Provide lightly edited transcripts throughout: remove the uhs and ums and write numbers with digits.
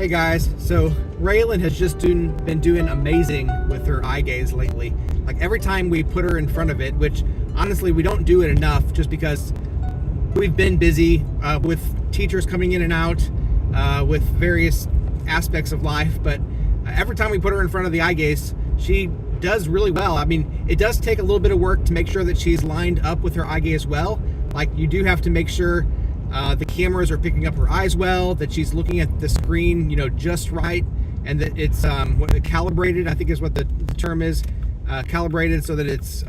Hey guys, so Raylan has just been doing amazing with her eye gaze lately. Like every time we put her in front of it, which honestly we don't do it enough just because we've been busy with teachers coming in and out with various aspects of life, but every time we put her in front of the eye gaze, she does really well. I mean, it does take a little bit of work to make sure that she's lined up with her eye gaze well. Like you do have to make sure the cameras are picking up her eyes well, that she's looking at the screen, just right, and that it's calibrated, I think is what the term is, calibrated so that it's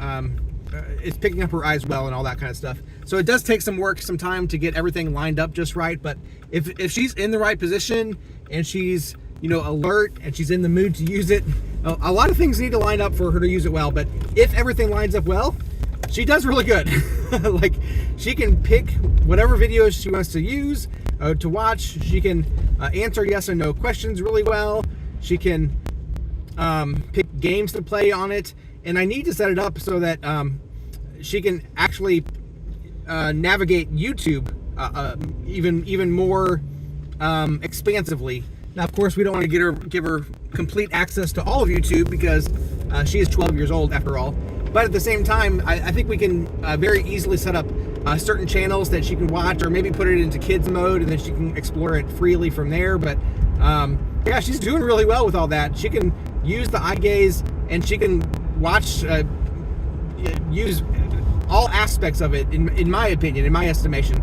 picking up her eyes well and all that kind of stuff. So it does take some work, some time to get everything lined up just right, but if she's in the right position and she's alert and she's in the mood to use it, a lot of things need to line up for her to use it well, but if everything lines up well, she does really good. Like she can pick whatever videos she wants to use to watch. She can answer yes and no questions really well. She can pick games to play on it, and I need to set it up so that she can actually navigate YouTube even more expansively. Now, of course, we don't want to give her complete access to all of YouTube because she is 12 years old after all. But at the same time, I think we can very easily set up certain channels that she can watch, or maybe put it into kids mode and then she can explore it freely from there. But yeah, she's doing really well with all that. She can use the eye gaze and she can watch, use all aspects of it, in my opinion, in my estimation.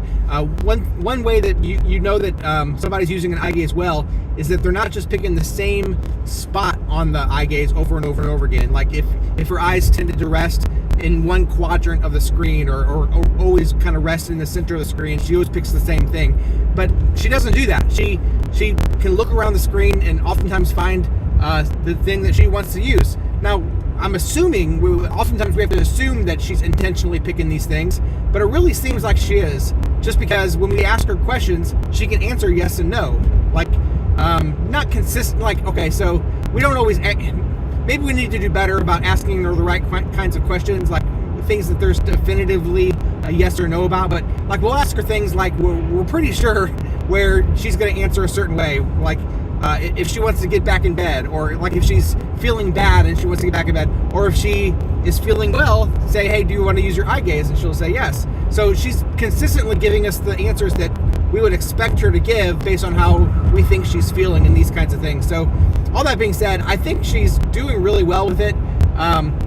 One way that you know that somebody's using an eye gaze well is that they're not just picking the same spot on the eye gaze over and over and over again. Like if her eyes tended to rest in one quadrant of the screen, or always kind of rest in the center of the screen, she always picks the same thing. But she doesn't do that. She can look around the screen and oftentimes find the thing that she wants to use. Now, I'm assuming, oftentimes we have to assume that she's intentionally picking these things, but it really seems like she is, just because when we ask her questions, she can answer yes and no. Like, not consistent, like, okay, so we don't always, maybe we need to do better about asking her the right kinds of questions, like things that there's definitively a yes or no about, but like we'll ask her things like we're pretty sure where she's going to answer a certain way, like, if she wants to get back in bed, or like if she's feeling bad and she wants to get back in bed, or if she is feeling well, say, hey, do you want to use your eye gaze? And she'll say yes. So she's consistently giving us the answers that we would expect her to give based on how we think she's feeling and these kinds of things. So all that being said, I think she's doing really well with it.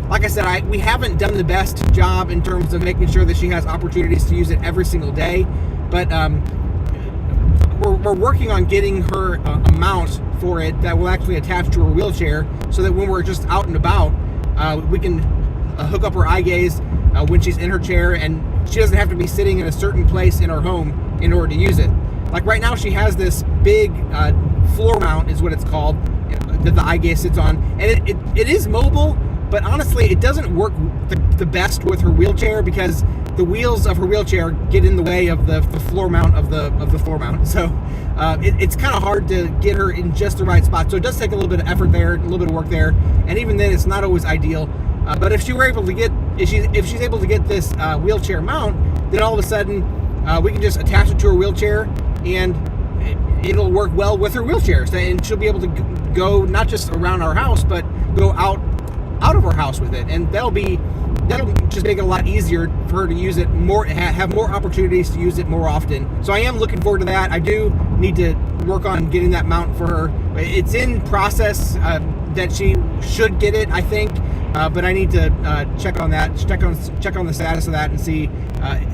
Like I said, we haven't done the best job in terms of making sure that she has opportunities to use it every single day, but we're working on getting her a mount for it that will actually attach to her wheelchair, so that when we're just out and about, we can hook up her eye gaze when she's in her chair, and she doesn't have to be sitting in a certain place in her home in order to use it. Like right now, she has this big floor mount, is what it's called, that the eye gaze sits on, and it is mobile, but honestly, it doesn't work the best with her wheelchair because the wheels of her wheelchair get in the way of the floor mount of the floor mount. So it's kind of hard to get her in just the right spot. So it does take a little bit of effort there, a little bit of work there, and even then, it's not always ideal. But if she's able to get this wheelchair mount, then all of a sudden we can just attach it to her wheelchair, and it'll work well with her wheelchair. So, and she'll be able to go not just around our house, but go out of our house with it, and that'll just make it a lot easier for her to use it more, have more opportunities to use it more often. So I am looking forward to that. I do need to work on getting that mount for her. It's in process that she should get it, I think, but I need to check on that, check on the status of that, and see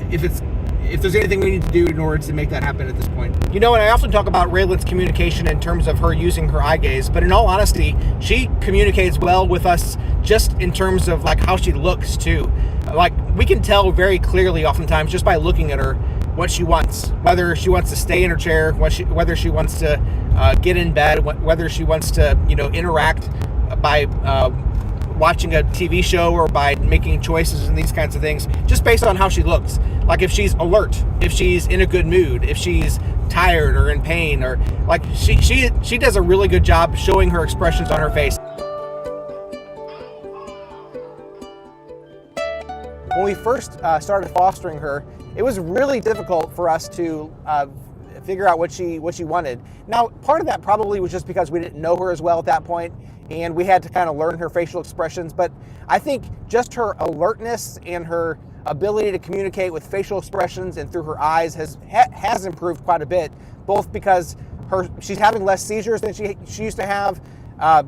if there's anything we need to do in order to make that happen at this point. And I often talk about Raylan's communication in terms of her using her eye gaze, but in all honesty, she communicates well with us just in terms of like how she looks too. Like we can tell very clearly oftentimes just by looking at her what she wants, whether she wants to stay in her chair, whether she wants to get in bed, whether she wants to interact by watching a TV show or by making choices and these kinds of things, just based on how she looks. Like if she's alert, if she's in a good mood, if she's tired or in pain, or like she does a really good job showing her expressions on her face. When we first started fostering her, it was really difficult for us to figure out what she wanted. Now, part of that probably was just because we didn't know her as well at that point, and we had to kind of learn her facial expressions. But I think just her alertness and her ability to communicate with facial expressions and through her eyes has improved quite a bit, both because she's having less seizures than she used to have,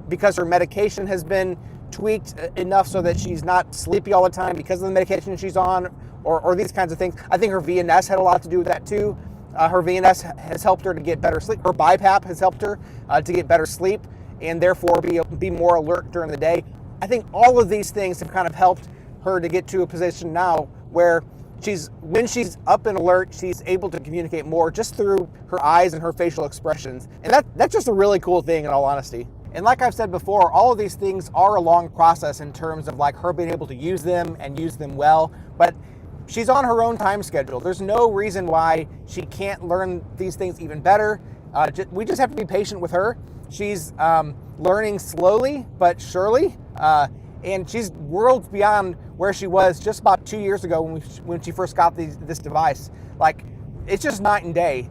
because her medication has been tweaked enough so that she's not sleepy all the time because of the medication she's on, or these kinds of things. I think her VNS had a lot to do with that too. Her VNS has helped her to get better sleep. Her BiPAP has helped her to get better sleep and therefore be more alert during the day. I think all of these things have kind of helped her to get to a position now where when she's up and alert, she's able to communicate more just through her eyes and her facial expressions. And that's just a really cool thing, in all honesty. And like I've said before, all of these things are a long process in terms of like her being able to use them and use them well, but she's on her own time schedule. There's no reason why she can't learn these things even better. We just have to be patient with her. She's learning slowly but surely, and she's worlds beyond where she was just about 2 years ago when she first got this device. Like, it's just night and day.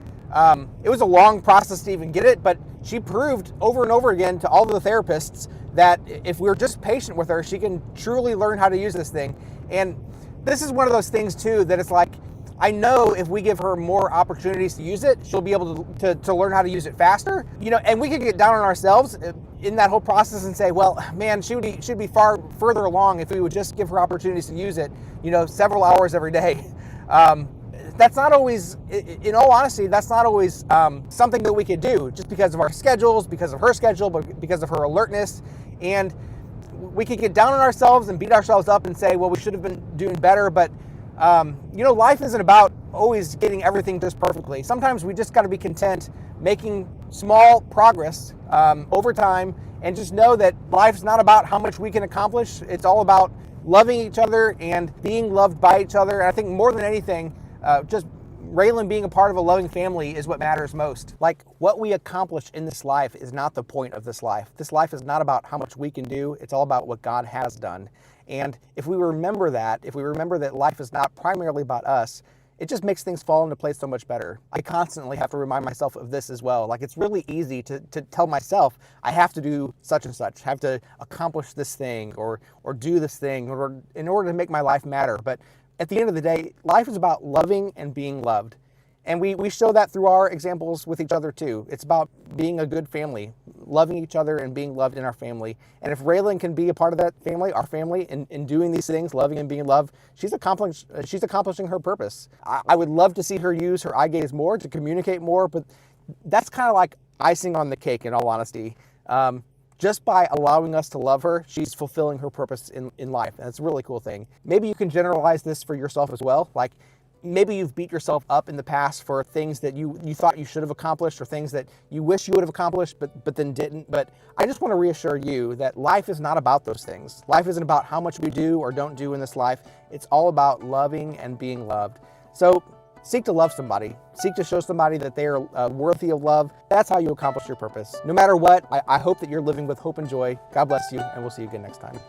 It was a long process to even get it, but she proved over and over again to all of the therapists that if we're just patient with her, she can truly learn how to use this thing. And this is one of those things too that it's like, I know if we give her more opportunities to use it, she'll be able to learn how to use it faster. And we could get down on ourselves in that whole process and say, well, man, she should be far further along if we would just give her opportunities to use it, several hours every day. That's not always, in all honesty, that's not always something that we could do just because of our schedules, because of her schedule, but because of her alertness. And we could get down on ourselves and beat ourselves up and say, well, we should have been doing better. But, life isn't about always getting everything just perfectly. Sometimes we just got to be content making small progress over time, and just know that life's not about how much we can accomplish. It's all about loving each other and being loved by each other. And I think more than anything, just Raylan being a part of a loving family is what matters most. Like, what we accomplish in this life is not the point of this life. This life is not about how much we can do. It's all about what God has done. And if we remember that life is not primarily about us, it just makes things fall into place so much better. I constantly have to remind myself of this as well. Like, it's really easy to tell myself I have to do such and such, have to accomplish this thing or do this thing in order to make my life matter. But at the end of the day, life is about loving and being loved. And we show that through our examples with each other too. It's about being a good family, loving each other and being loved in our family. And if Raylan can be a part of that family, our family, in doing these things, loving and being loved, she's accomplishing her purpose. I would love to see her use her eye gaze more to communicate more, but that's kind of like icing on the cake, in all honesty. Just by allowing us to love her, she's fulfilling her purpose in life. And it's a really cool thing. Maybe you can generalize this for yourself as well. Like, maybe you've beat yourself up in the past for things that you thought you should have accomplished, or things that you wish you would have accomplished but then didn't. But I just want to reassure you that life is not about those things. Life isn't about how much we do or don't do in this life. It's all about loving and being loved. So seek to love somebody. Seek to show somebody that they are worthy of love. That's how you accomplish your purpose. No matter what, I hope that you're living with hope and joy. God bless you, and we'll see you again next time.